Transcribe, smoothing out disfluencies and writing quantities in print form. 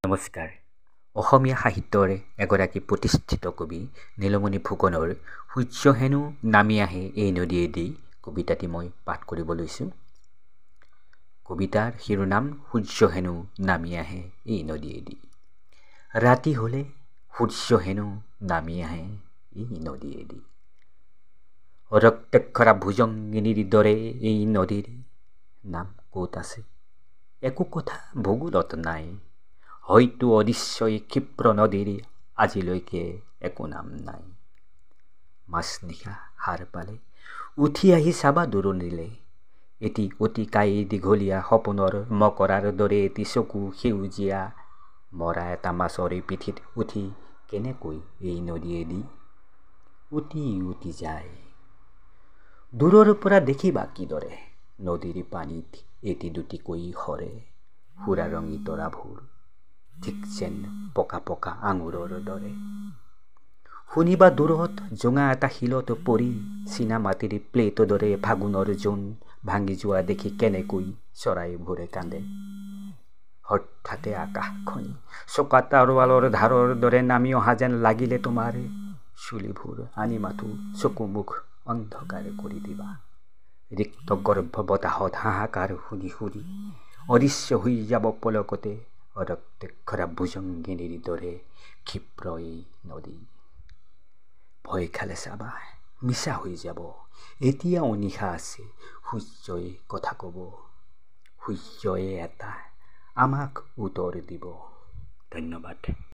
নমস্কাৰ। অসমীয়া সাহিত্যৰ এগৰাকী প্ৰতিষ্ঠিত কবি নীলমণি ফুকনৰ সূৰ্য হেনো নামি আহে এই নদীয়েদি কবিতাটি মই পাঠ কৰিব লৈছোঁ। কবিতাৰ শিৰোনাম সূৰ্য হেনো নামি আহে এই নদীয়েদি। ৰাতি হ'লে সূৰ্য হেনো নামি আহে এই নদীয়েদি। ৰক্তক্ষৰা ভুজংগিনীৰ দৰে এই নদীৰ নাম ক'ত আছে একো কথা ভূগোলত নাই। হয়তো অদৃশ্যই ক্ষিপ্ৰ নদীৰ আজিলৈকে একো নাম নাই। মাজনিশা সাৰ পালে উঠি আহি চাবা দূৰণিলে, এটি অতিকায় দীঘলীয়া সপোনৰ মকৰাৰ দৰে এটি চকু সেউজীয়া মৰা এটা মাছৰ পিঠিত উঠি কেনেকৈ এই নদীয়েদি উটি উটি যায়। দূৰৰ পৰা দেখিবা কিদৰে নদীৰ পানীত এটি দুটিকৈ সৰে সুৰা ৰঙী তৰাবোৰ, ঠিক যেন পকা পকা আঙুৰৰ দৰে। শুনিবা দূৰত জোঙা এটা শিলত পৰি চীনা মাটিৰ প্লেটৰ দৰে ফাগুনৰ জোন ভাঙি যোৱা দেখি কেনেকৈ চৰাইবোৰে কান্দে। হঠাতে আকাশখনি চকা তৰোৱালৰ ধাৰৰ দৰে নামি অহা যেন লাগিলে তোমাৰ চুলিবোৰ আনি মাথো চকু মুখ অন্ধকাৰ কৰি দিবা। ৰিক্ত গৰ্ভ বতাহত হাহাকাৰ শুনি শুনি অদৃশ্য হৈ যাব পলকতে ৰক্তক্ষৰা ভুজংগিনীৰ দৰে ক্ষিপ্ৰ এই নদী। ভয় খালে চাবা মিছা হৈ যাব, এতিয়াও নিশা আছে সূৰ্যই কথা ক'ব। সূৰ্যই এটা আমাক উত্তৰ দিব। ধন্যবাদ।